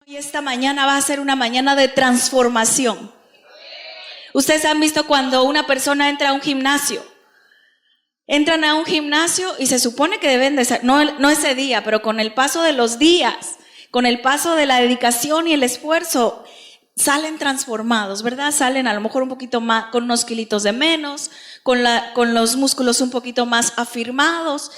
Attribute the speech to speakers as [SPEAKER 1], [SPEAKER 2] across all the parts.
[SPEAKER 1] Y esta mañana va a ser una mañana de transformación. Ustedes han visto cuando una persona entra a un gimnasio. Entran a un gimnasio y se supone que deben de ser, no ese día, pero con el paso de los días, con el paso de la dedicación y el esfuerzo, salen transformados, ¿verdad? Salen a lo mejor un poquito más, con unos kilitos de menos, con los músculos un poquito más afirmados.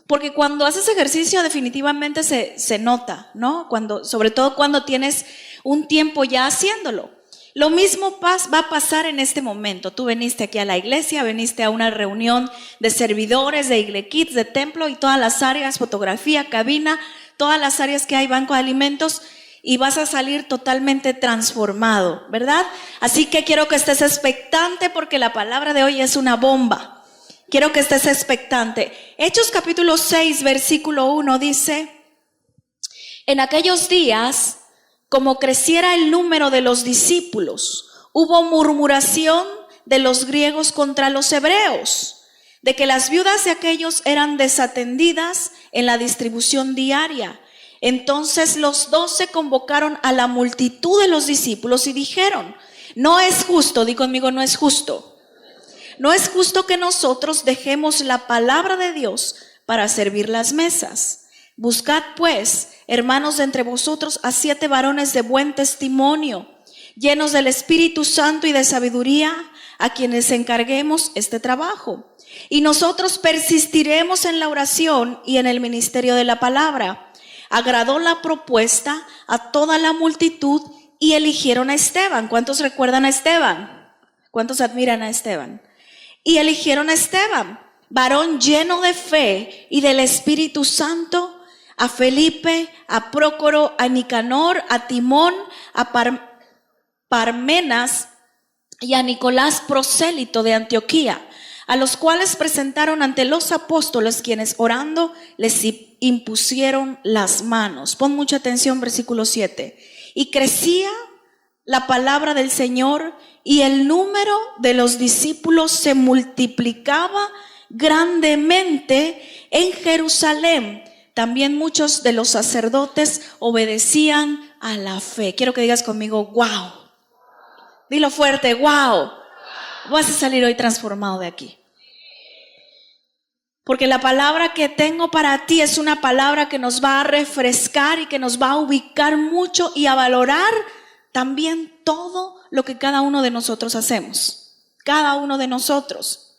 [SPEAKER 1] Porque cuando haces ejercicio definitivamente se nota, ¿no? Sobre todo cuando tienes un tiempo ya haciéndolo. Lo mismo va a pasar en este momento. Tú viniste aquí a la iglesia, viniste a una reunión de servidores, de Igle Kids, de templo y todas las áreas, fotografía, cabina, todas las áreas que hay, banco de alimentos, y vas a salir totalmente transformado, ¿verdad? Así que quiero que estés expectante porque la palabra de hoy es una bomba. Quiero que estés expectante. Hechos capítulo 6, versículo 1 dice: en aquellos días, como creciera el número de los discípulos, hubo murmuración de los griegos contra los hebreos, de que las viudas de aquellos eran desatendidas en la distribución diaria. Entonces los 12 convocaron a la multitud de los discípulos y dijeron: no es justo, di conmigo, no es justo. No es justo que nosotros dejemos la palabra de Dios para servir las mesas. Buscad pues, hermanos, de entre vosotros a 7 varones de buen testimonio, llenos del Espíritu Santo y de sabiduría, a quienes encarguemos este trabajo. Y nosotros persistiremos en la oración y en el ministerio de la palabra. Agradó la propuesta a toda la multitud y eligieron a Esteban. ¿Cuántos recuerdan a Esteban? ¿Cuántos admiran a Esteban? Y eligieron a Esteban, varón lleno de fe y del Espíritu Santo, a Felipe, a Prócoro, a Nicanor, a Timón, a Parmenas y a Nicolás, prosélito de Antioquía, a los cuales presentaron ante los apóstoles, quienes orando les impusieron las manos. Pon mucha atención, versículo 7. Y crecía la palabra del Señor y el número de los discípulos se multiplicaba grandemente en Jerusalén. También muchos de los sacerdotes obedecían a la fe. Quiero que digas conmigo, wow. Dilo fuerte, wow. Vas a salir hoy transformado de aquí. Porque la palabra que tengo para ti es una palabra que nos va a refrescar y que nos va a ubicar mucho y a valorar también todo lo que cada uno de nosotros hacemos. Cada uno de nosotros.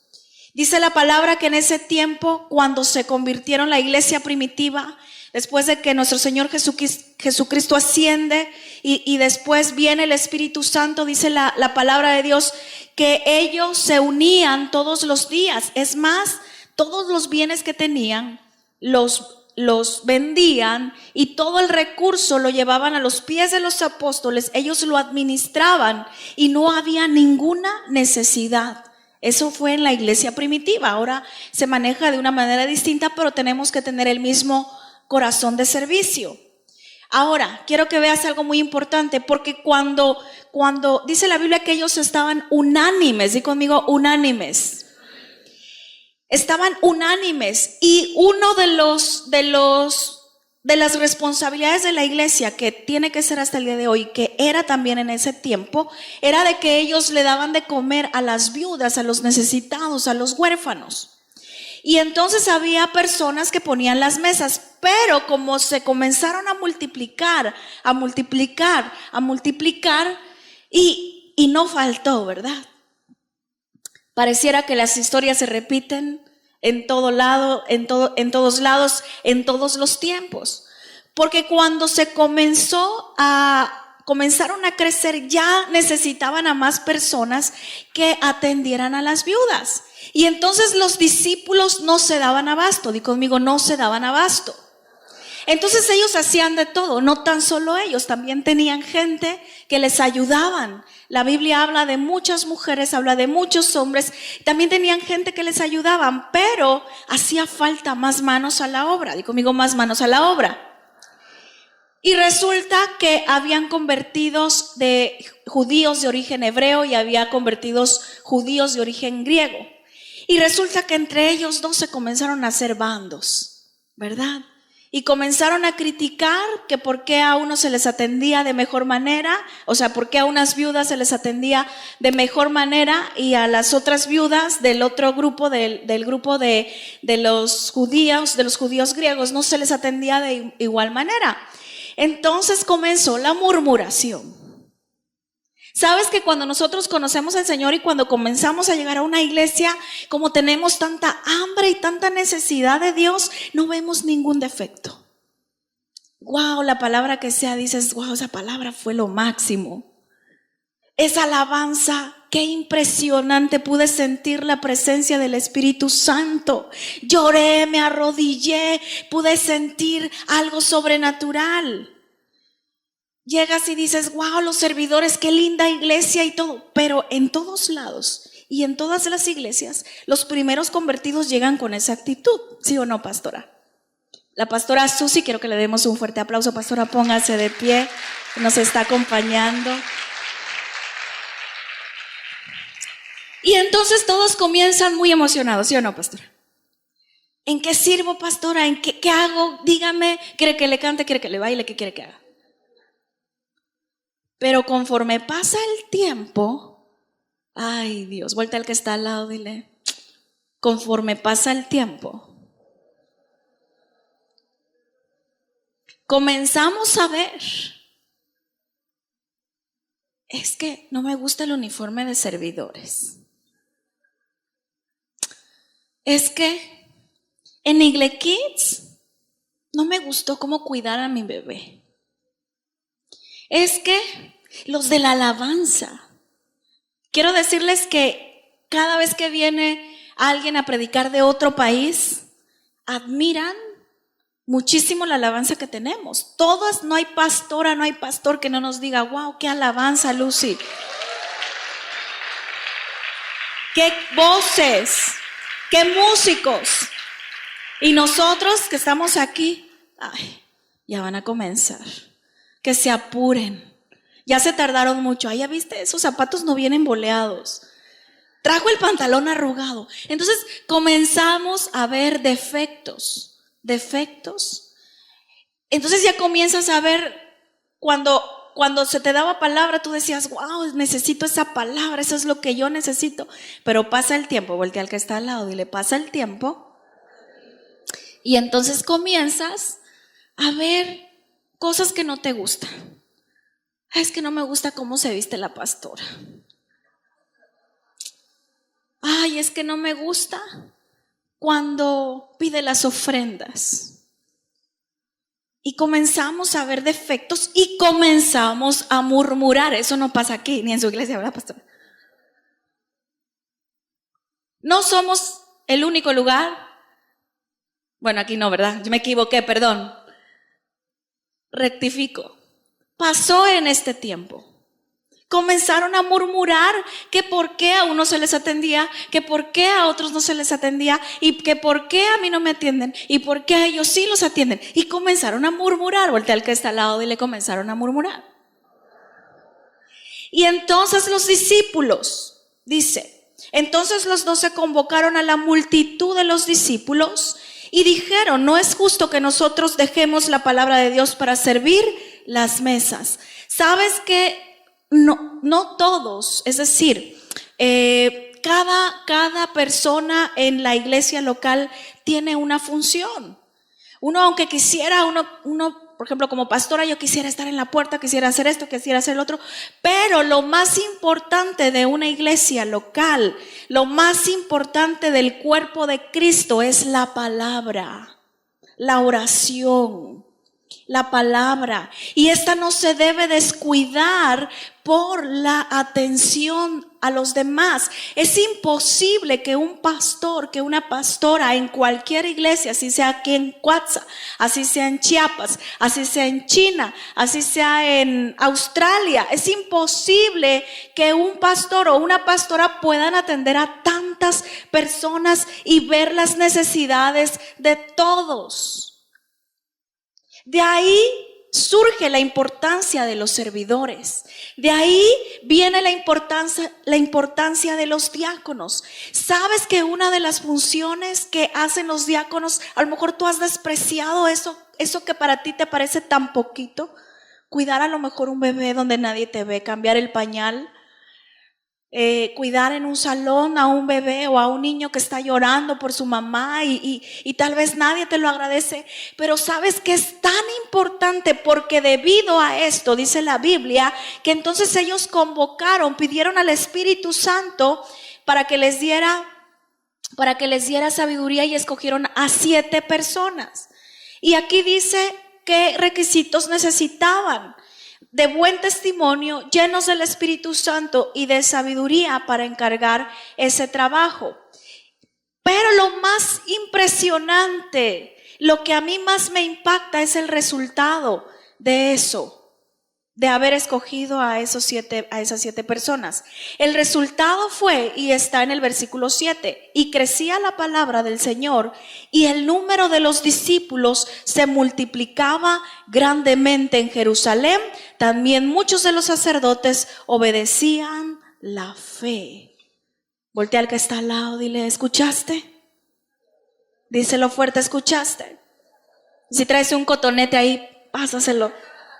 [SPEAKER 1] Dice la palabra que en ese tiempo, cuando se convirtieron la iglesia primitiva, después de que nuestro Señor Jesucristo asciende y después viene el Espíritu Santo, dice la palabra de Dios, que ellos se unían todos los días. Es más, todos los bienes que tenían los vendían y todo el recurso lo llevaban a los pies de los apóstoles. Ellos lo administraban y no había ninguna necesidad. Eso fue en la iglesia primitiva. Ahora se maneja de una manera distinta, pero tenemos que tener el mismo corazón de servicio. Ahora, quiero que veas algo muy importante, porque cuando dice la Biblia que ellos estaban unánimes, di conmigo, unánimes. Estaban unánimes, y uno de las responsabilidades de la iglesia, que tiene que ser hasta el día de hoy, que era también en ese tiempo, era de que ellos le daban de comer a las viudas, a los necesitados, a los huérfanos. Y entonces había personas que ponían las mesas, pero como se comenzaron a multiplicar y no faltó, ¿verdad? Pareciera que las historias se repiten en todo lado, en todos lados, en todos los tiempos. Porque cuando comenzaron a crecer, ya necesitaban a más personas que atendieran a las viudas. Y entonces los discípulos no se daban abasto. Di conmigo, no se daban abasto. Entonces ellos hacían de todo, no tan solo ellos, también tenían gente que les ayudaban. La Biblia habla de muchas mujeres, habla de muchos hombres, también tenían gente que les ayudaban, pero hacía falta más manos a la obra. Di conmigo, más manos a la obra. Y resulta que habían convertidos de judíos de origen hebreo y había convertidos judíos de origen griego. Y resulta que entre ellos dos se comenzaron a hacer bandos, ¿verdad? y comenzaron a criticar que por qué a unos se les atendía de mejor manera, o sea, por qué a unas viudas se les atendía de mejor manera y a las otras viudas del otro grupo, del grupo de los judíos griegos, no se les atendía de igual manera. Entonces comenzó la murmuración. Sabes que cuando nosotros conocemos al Señor y cuando comenzamos a llegar a una iglesia, como tenemos tanta hambre y tanta necesidad de Dios, no vemos ningún defecto. Wow, la palabra que sea, dices, wow, esa palabra fue lo máximo. Esa alabanza, qué impresionante, pude sentir la presencia del Espíritu Santo. Lloré, me arrodillé, pude sentir algo sobrenatural. Llegas y dices, wow, los servidores, qué linda iglesia y todo. Pero en todos lados y en todas las iglesias, los primeros convertidos llegan con esa actitud. ¿Sí o no, pastora? La pastora Susi, quiero que le demos un fuerte aplauso. Pastora, póngase de pie, nos está acompañando. Y entonces todos comienzan muy emocionados, ¿sí o no, pastora? ¿En qué sirvo, pastora? ¿En qué hago? Dígame, ¿quiere que le cante? ¿Quiere que le baile? ¿Qué quiere que haga? Pero conforme pasa el tiempo, ay Dios, vuelta al que está al lado, dile, conforme pasa el tiempo, comenzamos a ver, es que no me gusta el uniforme de servidores. Es que en Igle Kids no me gustó cómo cuidar a mi bebé. Es que los de la alabanza, quiero decirles que cada vez que viene alguien a predicar de otro país, admiran muchísimo la alabanza que tenemos. Todas, no hay pastora, no hay pastor que no nos diga, wow, qué alabanza, Lucy. Qué voces, qué músicos. Y nosotros que estamos aquí, ay, ya van a comenzar. Que se apuren. Ya se tardaron mucho. Ay, ya viste, esos zapatos no vienen boleados. Trajo el pantalón arrugado. Entonces comenzamos a ver defectos. Entonces ya comienzas a ver cuando se te daba palabra, tú decías, wow, necesito esa palabra, eso es lo que yo necesito. Pero pasa el tiempo, voltea al que está al lado y le pasa el tiempo. Y entonces comienzas a ver cosas que no te gustan. Es que no me gusta cómo se viste la pastora. Ay, es que no me gusta cuando pide las ofrendas. Y comenzamos a ver defectos y comenzamos a murmurar. Eso no pasa aquí, ni en su iglesia, ¿verdad, pastora? No somos el único lugar. Bueno, aquí no, ¿verdad? Yo me equivoqué, perdón. Rectifico. Pasó en este tiempo. Comenzaron a murmurar que por qué a unos se les atendía, que por qué a otros no se les atendía y que por qué a mí no me atienden y por qué a ellos sí los atienden. Y comenzaron a murmurar. Voltea al que está al lado y le comenzaron a murmurar. Y entonces los discípulos, dice, entonces los 12 convocaron a la multitud de los discípulos y dijeron, no es justo que nosotros dejemos la palabra de Dios para servir las mesas. ¿Sabes que no todos, es decir, cada persona en la iglesia local tiene una función? Uno, aunque quisiera, uno, por ejemplo, como pastora, yo quisiera estar en la puerta, quisiera hacer esto, quisiera hacer lo otro, pero lo más importante de una iglesia local, lo más importante del cuerpo de Cristo es la palabra, la oración, la palabra. Y esta no se debe descuidar por la atención a los demás. Es imposible que un pastor, que una pastora en cualquier iglesia, así sea aquí en Cuatza, así sea en Chiapas, así sea en China, así sea en Australia, es imposible que un pastor o una pastora puedan atender a tantas personas y ver las necesidades de todos. De ahí surge la importancia de los servidores. De ahí viene la importancia de los diáconos. ¿Sabes que una de las funciones que hacen los diáconos, a lo mejor tú has despreciado eso que para ti te parece tan poquito? Cuidar a lo mejor un bebé donde nadie te ve, cambiar el pañal, cuidar en un salón a un bebé o a un niño que está llorando por su mamá y tal vez nadie te lo agradece, pero sabes que es tan importante porque debido a esto, dice la Biblia, que entonces ellos pidieron al Espíritu Santo para que les diera sabiduría y escogieron a 7 personas. Y aquí dice qué requisitos necesitaban: de buen testimonio, llenos del Espíritu Santo y de sabiduría para encargar ese trabajo. Pero lo más impresionante, lo que a mí más me impacta es el resultado de eso, de haber escogido a esas 7 personas. El resultado fue, y está en el versículo 7, y crecía la palabra del Señor y el número de los discípulos se multiplicaba grandemente en Jerusalén. También muchos de los sacerdotes obedecían la fe. Voltea al que está al lado, dile: ¿escuchaste? Díselo fuerte: ¿escuchaste? Si traes un cotonete ahí, pásaselo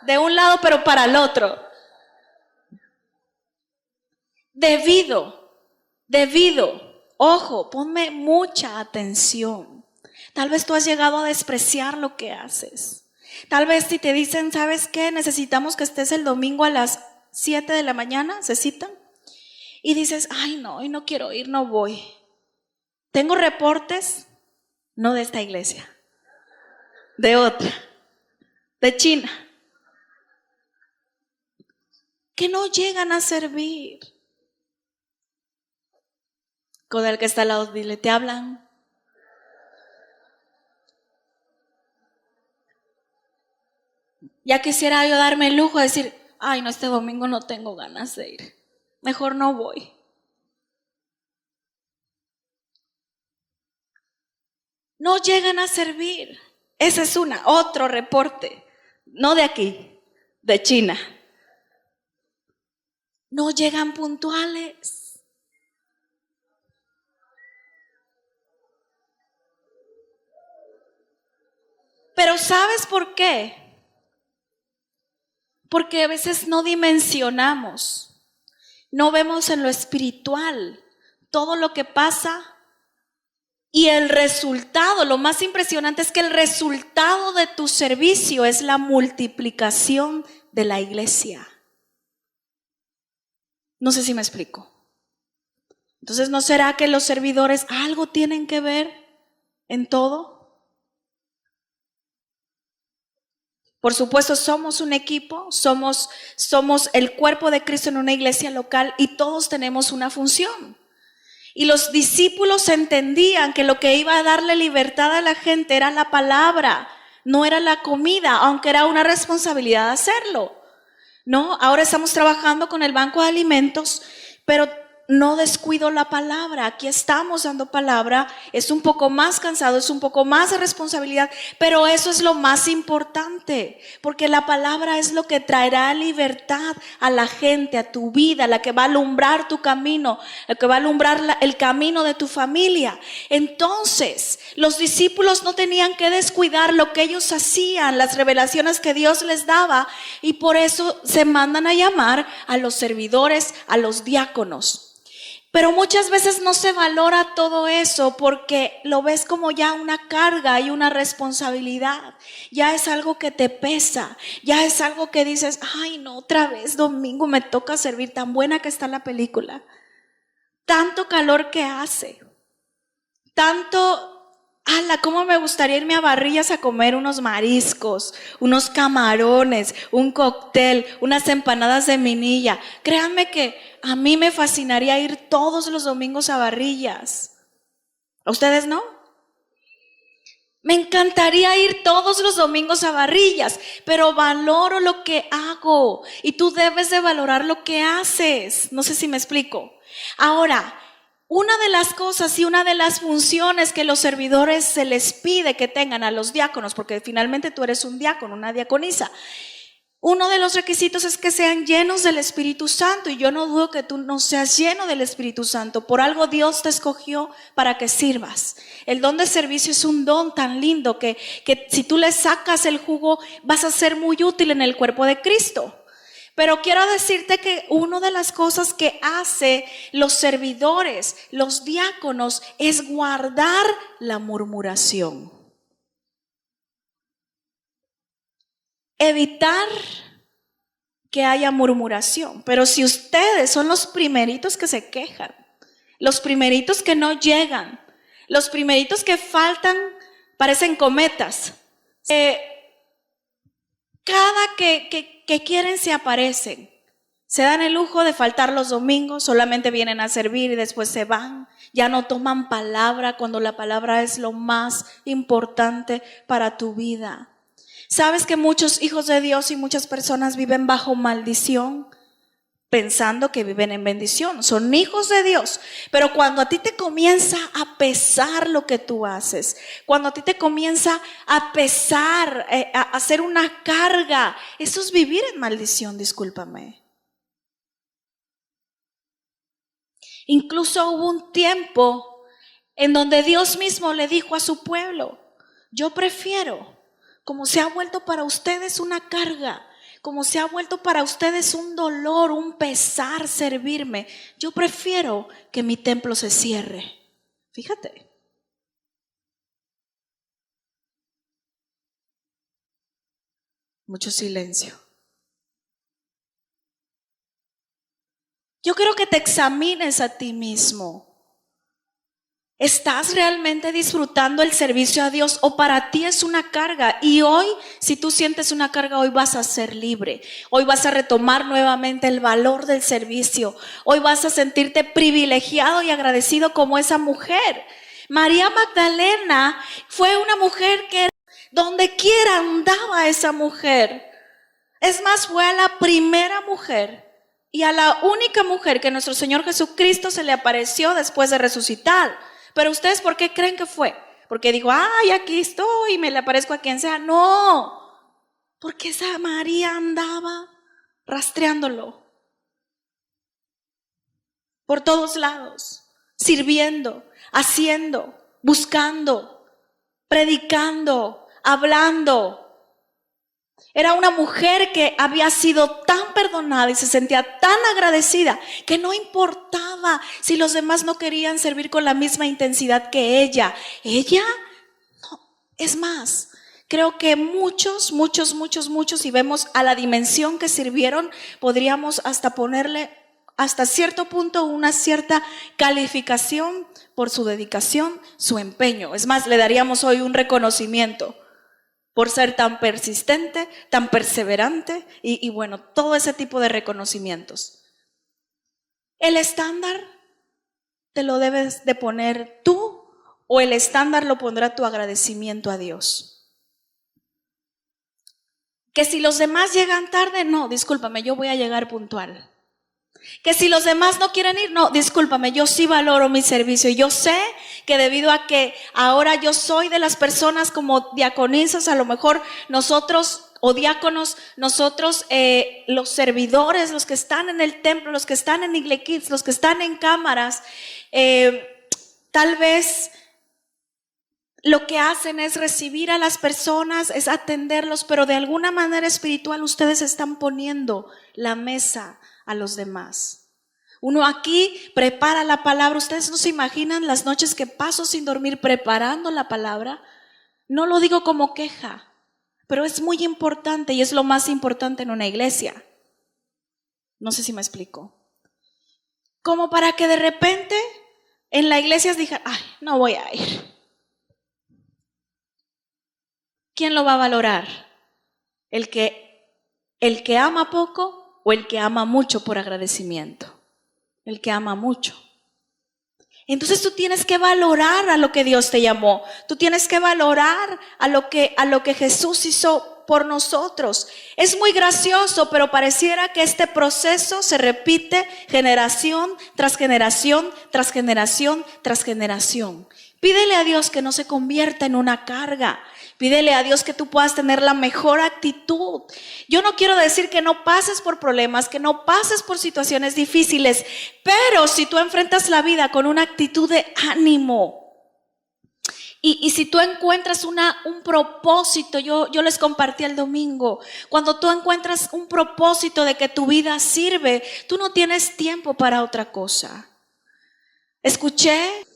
[SPEAKER 1] de un lado pero para el otro. Debido, ojo, ponme mucha atención. Tal vez tú has llegado a despreciar lo que haces. Tal vez si te dicen: ¿sabes qué? Necesitamos que estés el domingo a las 7 de la mañana, se citan, y dices: ay no, hoy no quiero ir, no voy. Tengo reportes, no de esta iglesia, de otra, de China, que no llegan a servir. Con el que está al lado, dile: ¿te hablan? Ya quisiera yo darme el lujo de decir: ay no, este domingo no tengo ganas de ir, mejor no voy. No llegan a servir. Ese es otro reporte, no de aquí, de China. No llegan puntuales. Pero ¿sabes por qué? Porque a veces no dimensionamos, no vemos en lo espiritual todo lo que pasa, y el resultado, lo más impresionante es que el resultado de tu servicio es la multiplicación de la iglesia. No sé si me explico. Entonces, ¿no será que los servidores algo tienen que ver en todo? Por supuesto, somos un equipo, somos el cuerpo de Cristo en una iglesia local y todos tenemos una función. Y los discípulos entendían que lo que iba a darle libertad a la gente era la palabra, no era la comida, aunque era una responsabilidad hacerlo. No, ahora estamos trabajando con el banco de alimentos, pero no descuido la palabra. Aquí estamos dando palabra, es un poco más cansado, es un poco más de responsabilidad, pero eso es lo más importante, porque la palabra es lo que traerá libertad a la gente, a tu vida, la que va a alumbrar tu camino, la que va a alumbrar el camino de tu familia. Entonces, los discípulos no tenían que descuidar lo que ellos hacían, las revelaciones que Dios les daba, y por eso se mandan a llamar a los servidores, a los diáconos. Pero muchas veces no se valora todo eso porque lo ves como ya una carga y una responsabilidad. Ya es algo que te pesa, ya es algo que dices: ay no, otra vez domingo me toca servir, tan buena que está la película. Tanto calor que hace, cómo me gustaría irme a Barrillas a comer unos mariscos, unos camarones, un cóctel, unas empanadas de minilla. Créanme que a mí me fascinaría ir todos los domingos a Barrillas. ¿A ustedes no? Me encantaría ir todos los domingos a Barrillas, pero valoro lo que hago y tú debes de valorar lo que haces. No sé si me explico. Ahora, Una de las cosas y una de las funciones que los servidores se les pide que tengan a los diáconos, porque finalmente tú eres un diácono, una diaconisa, uno de los requisitos es que sean llenos del Espíritu Santo, y yo no dudo que tú no seas lleno del Espíritu Santo. Por algo Dios te escogió para que sirvas. El don de servicio es un don tan lindo que si tú le sacas el jugo vas a ser muy útil en el cuerpo de Cristo. Pero quiero decirte que una de las cosas que hace los servidores, los diáconos, es guardar la murmuración. Evitar que haya murmuración. Pero si ustedes son los primeritos que se quejan, los primeritos que no llegan, los primeritos que faltan, parecen cometas, cada que quieren se aparecen, se dan el lujo de faltar los domingos, solamente vienen a servir y después se van, ya no toman palabra cuando la palabra es lo más importante para tu vida. ¿Sabes que muchos hijos de Dios y muchas personas viven bajo maldición pensando que viven en bendición? Son hijos de Dios, pero cuando a ti te comienza a pesar lo que tú haces, cuando a ti te comienza a pesar, a hacer una carga, eso es vivir en maldición, discúlpame. Incluso hubo un tiempo en donde Dios mismo le dijo a su pueblo: yo prefiero, como se ha vuelto para ustedes una carga, como se ha vuelto para ustedes un dolor, un pesar servirme, yo prefiero que mi templo se cierre. Fíjate. Mucho silencio. Yo quiero que te examines a ti mismo. ¿Estás realmente disfrutando el servicio a Dios o para ti es una carga? Y hoy, si tú sientes una carga, hoy vas a ser libre. Hoy vas a retomar nuevamente el valor del servicio. Hoy vas a sentirte privilegiado y agradecido como esa mujer. María Magdalena fue una mujer que donde quiera andaba esa mujer. Es más, fue a la primera mujer y a la única mujer que nuestro Señor Jesucristo se le apareció después de resucitar. Pero ustedes, ¿por qué creen que fue? Porque dijo, ay, aquí estoy y me le aparezco a quien sea. No, porque esa María andaba rastreándolo por todos lados, sirviendo, haciendo, buscando, predicando, hablando. Era una mujer que había sido tan perdonada y se sentía tan agradecida que no importaba si los demás no querían servir con la misma intensidad que ella. Ella, no, es más, creo que muchos, si vemos a la dimensión que sirvieron, podríamos hasta ponerle hasta cierto punto una cierta calificación por su dedicación, su empeño. Es más, le daríamos hoy un reconocimiento por ser tan persistente, tan perseverante y bueno, todo ese tipo de reconocimientos. El estándar te lo debes de poner tú o el estándar lo pondrá tu agradecimiento a Dios. Que si los demás llegan tarde, no, discúlpame, yo voy a llegar puntual. Que si los demás no quieren ir, no, discúlpame, yo sí valoro mi servicio. Y yo sé que debido a que ahora yo soy de las personas como diaconisas, a lo mejor nosotros o diáconos, nosotros los servidores, los que están en el templo, los que están en Igle Kids, los que están en cámaras, tal vez lo que hacen es recibir a las personas, es atenderlos, pero de alguna manera espiritual ustedes están poniendo la mesa a los demás. Uno aquí prepara la palabra. Ustedes no se imaginan las noches que paso sin dormir preparando la palabra. No lo digo como queja, pero es muy importante y es lo más importante en una iglesia. No sé si me explico. Como para que de repente en la iglesia digan, ay, no voy a ir. ¿Quién lo va a valorar? ¿El que ama poco o el que ama mucho por agradecimiento? El que ama mucho. Entonces tú tienes que valorar a lo que Dios te llamó. Tú tienes que valorar a lo que Jesús hizo por nosotros. Es muy gracioso, pero pareciera que este proceso se repite generación tras generación, tras generación, tras generación. Pídele a Dios que no se convierta en una carga. Pídele a Dios que tú puedas tener la mejor actitud. Yo no quiero decir que no pases por problemas, que no pases por situaciones difíciles, pero si tú enfrentas la vida con una actitud de ánimo, y si tú encuentras un propósito, yo les compartí el domingo, cuando tú encuentras un propósito de que tu vida sirve, tú no tienes tiempo para otra cosa. Escuché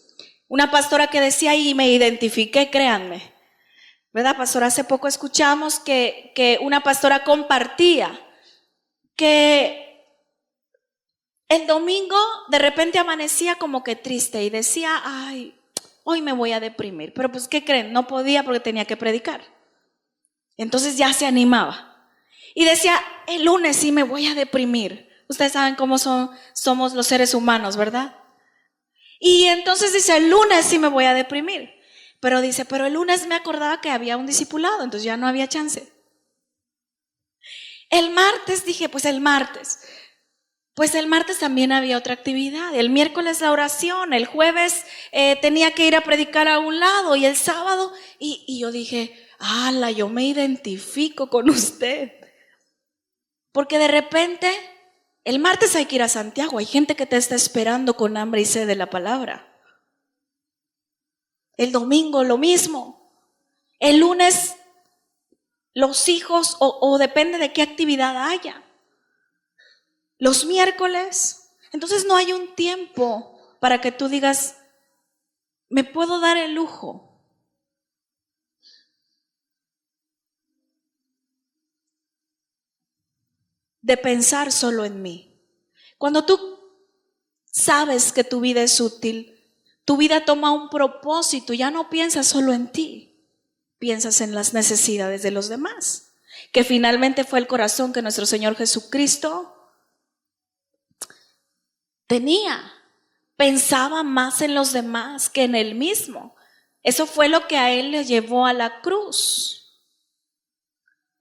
[SPEAKER 1] una pastora que decía y me identifiqué, créanme, ¿verdad, pastora? Hace poco escuchamos que una pastora compartía que el domingo de repente amanecía como que triste y decía, ay, hoy me voy a deprimir. Pero pues, ¿qué creen? No podía porque tenía que predicar. Entonces ya se animaba. Y decía, el lunes sí me voy a deprimir. Ustedes saben cómo somos los seres humanos, ¿verdad? Y entonces dice, el lunes sí me voy a deprimir. Pero dice, pero el lunes me acordaba que había un discipulado, entonces ya no había chance. El martes dije, pues el martes también había otra actividad. El miércoles la oración, el jueves tenía que ir a predicar a un lado y el sábado, y yo dije, ala, yo me identifico con usted. Porque de repente, el martes hay que ir a Santiago, hay gente que te está esperando con hambre y sed de la palabra. El domingo lo mismo. El lunes los hijos o depende de qué actividad haya. Los miércoles, entonces no hay un tiempo para que tú digas, me puedo dar el lujo de pensar solo en mí. Cuando tú sabes que tu vida es útil, tu vida toma un propósito, ya no piensas solo en ti, piensas en las necesidades de los demás, que finalmente fue el corazón que nuestro Señor Jesucristo tenía. Pensaba más en los demás que en él mismo. Eso fue lo que a él le llevó a la cruz.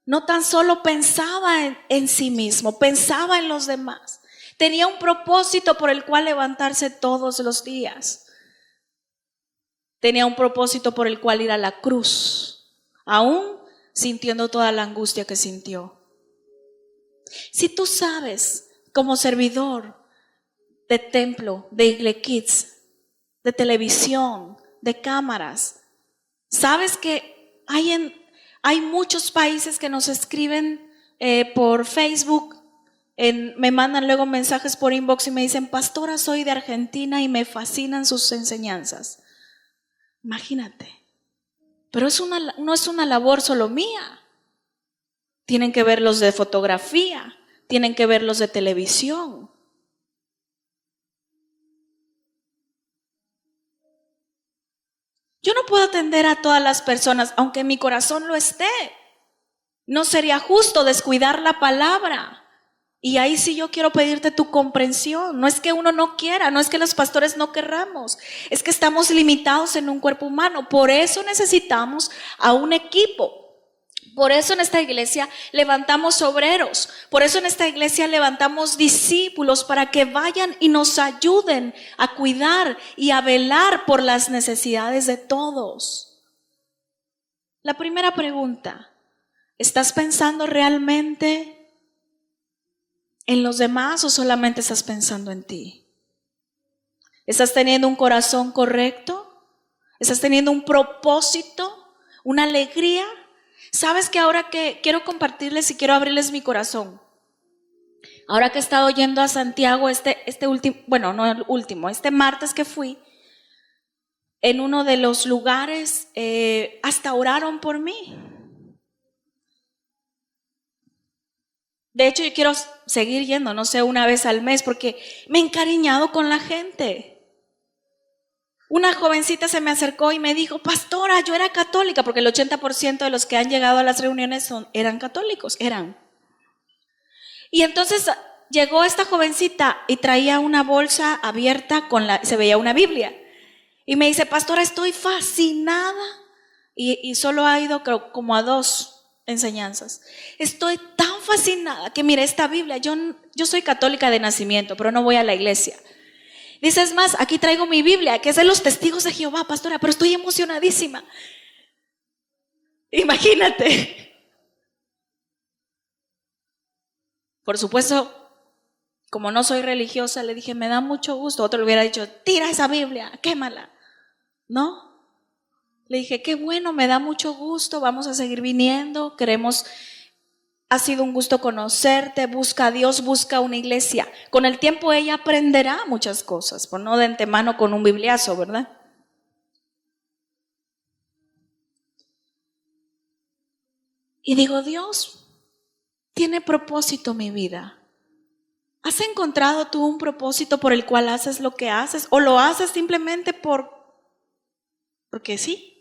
[SPEAKER 1] No tan solo pensaba en sí mismo, pensaba en los demás. Tenía un propósito por el cual levantarse todos los días. Tenía un propósito por el cual ir a la cruz, aún sintiendo toda la angustia que sintió. Si tú sabes, como servidor de templo, de Igle Kids, de televisión, de cámaras, sabes que hay muchos países que nos escriben por Facebook, me mandan luego mensajes por inbox y me dicen, pastora, soy de Argentina y me fascinan sus enseñanzas. Imagínate, pero no es una labor solo mía. Tienen que ver los de fotografía, tienen que ver los de televisión. Yo no puedo atender a todas las personas, aunque mi corazón lo esté. No sería justo descuidar la palabra. Y ahí sí yo quiero pedirte tu comprensión. No es que uno no quiera, no es que los pastores no querramos, es que estamos limitados en un cuerpo humano. Por eso necesitamos a un equipo. Por eso en esta iglesia levantamos obreros. Por eso en esta iglesia levantamos discípulos para que vayan y nos ayuden a cuidar y a velar por las necesidades de todos. La primera pregunta, ¿estás pensando realmente en los demás o solamente estás pensando en ti? ¿Estás teniendo un corazón correcto? ¿Estás teniendo un propósito? ¿Una alegría? ¿Sabes que ahora que quiero compartirles y quiero abrirles mi corazón? Ahora que he estado yendo a Santiago este martes que fui, en uno de los lugares hasta oraron por mí. De hecho, yo quiero seguir yendo, no sé, una vez al mes, porque me he encariñado con la gente. Una jovencita se me acercó y me dijo, pastora, yo era católica, porque el 80% de los que han llegado a las reuniones eran católicos, Y entonces llegó esta jovencita y traía una bolsa abierta, se veía una Biblia. Y me dice, pastora, estoy fascinada. Y solo ha ido como a 2 enseñanzas. Estoy tan fascinada que mira esta Biblia, yo soy católica de nacimiento, pero no voy a la iglesia. Dice, es más, aquí traigo mi Biblia, que es de los testigos de Jehová, pastora, pero estoy emocionadísima. Imagínate. Por supuesto, como no soy religiosa, le dije, me da mucho gusto. Otro le hubiera dicho, tira esa Biblia, quémala. ¿No? Le dije, qué bueno, me da mucho gusto, vamos a seguir viniendo, ha sido un gusto conocerte, busca a Dios, busca una iglesia. Con el tiempo ella aprenderá muchas cosas, pero no de antemano con un bibliazo, ¿verdad? Y digo, Dios, tiene propósito mi vida. ¿Has encontrado tú un propósito por el cual haces lo que haces? ¿O lo haces simplemente porque sí?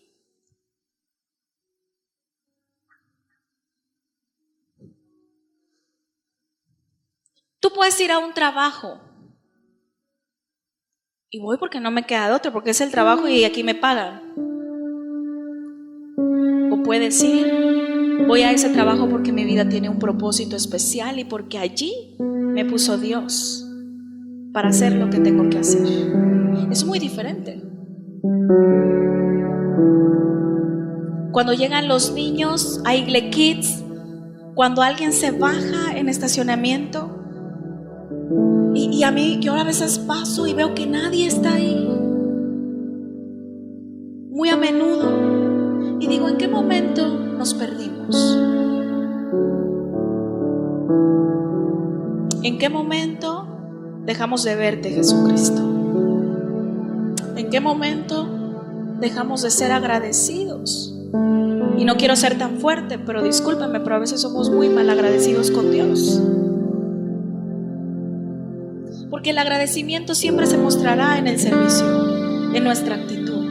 [SPEAKER 1] Tú puedes ir a un trabajo y voy porque no me queda de otro, porque es el trabajo y aquí me pagan. O puedes ir, voy a ese trabajo porque mi vida tiene un propósito especial y porque allí me puso Dios para hacer lo que tengo que hacer. Es muy diferente. Cuando llegan los niños a Igle Kids, cuando alguien se baja en estacionamiento, y a mí, yo a veces paso y veo que nadie está ahí, muy a menudo, y digo, ¿en qué momento nos perdimos? ¿En qué momento dejamos de verte, Jesucristo? ¿En qué momento dejamos de ser agradecidos? Y no quiero ser tan fuerte, pero discúlpame, pero a veces somos muy mal agradecidos con Dios. Porque el agradecimiento siempre se mostrará en el servicio, en nuestra actitud.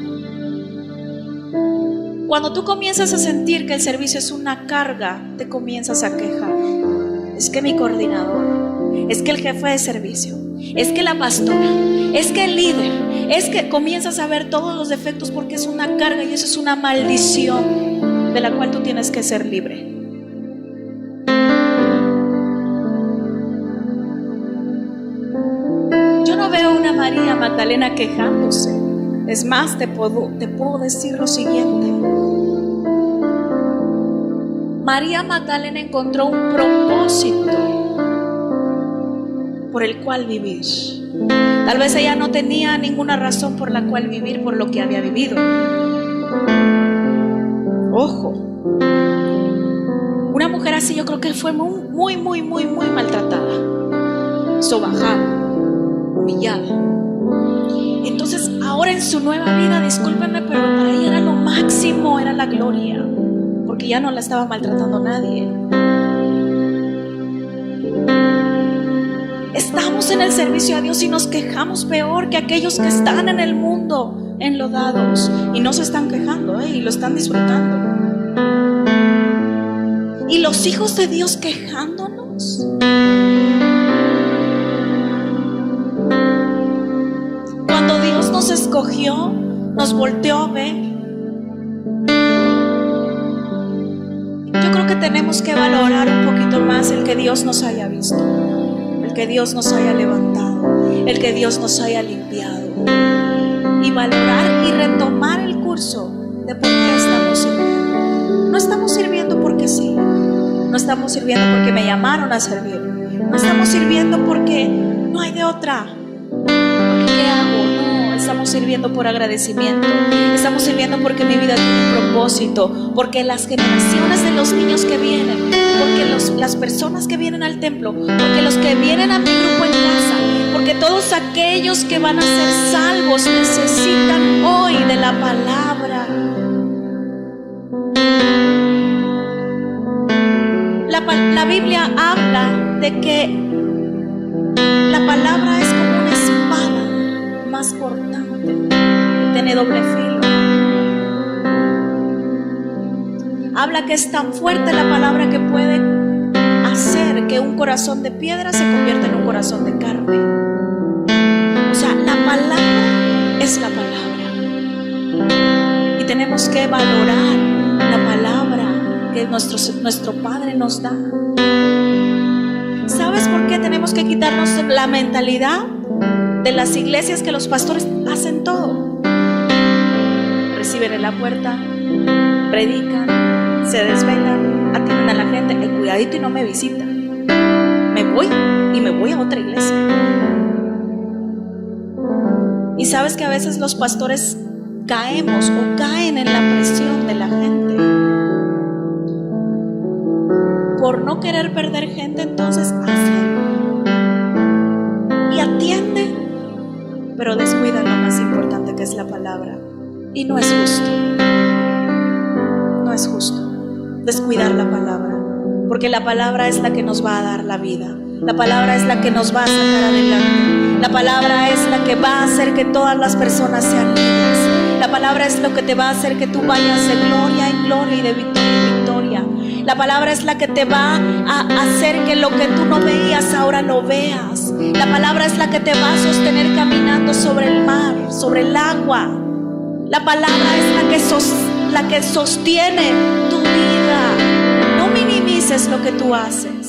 [SPEAKER 1] Cuando tú comienzas a sentir que el servicio es una carga, te comienzas a quejar. Es que mi coordinador, es que el jefe de servicio, es que la pastora, es que el líder, es que comienzas a ver todos los defectos porque es una carga y eso es una maldición de la cual tú tienes que ser libre. Yo no veo una María Magdalena quejándose. Es más, te puedo decir lo siguiente. María Magdalena encontró un propósito por el cual vivir. Tal vez ella no tenía ninguna razón por la cual vivir por lo que había vivido. Ojo, una mujer así yo creo que fue muy maltratada, sobajada, humillada. Entonces ahora en su nueva vida, discúlpenme, pero para ella era lo máximo, era la gloria, porque ya no la estaba maltratando nadie. Estamos en el servicio a Dios y nos quejamos peor que aquellos que están en el mundo enlodados y no se están quejando, y lo están disfrutando. Y los hijos de Dios quejándonos. Cuando Dios nos escogió, nos volteó a ver. Yo creo que tenemos que valorar un poquito más el que Dios nos haya visto, el que Dios nos haya levantado, el que Dios nos haya limpiado, y valorar y retomar el curso de por qué estamos sirviendo. No estamos sirviendo porque sí, no estamos sirviendo porque me llamaron a servir, no estamos sirviendo porque no hay de otra. ¿Qué hago? No, estamos sirviendo por agradecimiento, estamos sirviendo porque mi vida tiene un propósito, porque las generaciones de los niños que vienen, porque las personas que vienen al templo, porque los que vienen a mi grupo en casa, porque todos aquellos que van a ser salvos necesitan hoy de la palabra. La Biblia habla de que la palabra es como una espada más cortante, tiene doble filo. Habla que es tan fuerte la palabra que puede hacer que un corazón de piedra se convierta en un corazón de carne. O sea, la palabra es la palabra. Y tenemos que valorar la palabra que que nuestro Padre nos da. ¿Sabes por qué tenemos que quitarnos la mentalidad de las iglesias que los pastores hacen todo? Reciben en la puerta, predican, se desvelan, atienden a la gente, cuidadito y no me visita. Me voy y me voy a otra iglesia. Y sabes que a veces los pastores caemos o caen en la presión de la gente por no querer perder gente. Entonces hacen y atienden, pero descuidan lo más importante, que es la palabra. Y no es justo, no es justo descuidar la palabra, porque la palabra es la que nos va a dar la vida. La palabra es la que nos va a sacar adelante. La palabra es la que va a hacer que todas las personas sean libres. La palabra es lo que te va a hacer que tú vayas de gloria en gloria y de victoria en victoria. La palabra es la que te va a hacer que lo que tú no veías ahora lo veas. La palabra es la que te va a sostener caminando sobre el mar, sobre el agua. La palabra es la que sostiene tu vida. No minimices lo que tú haces.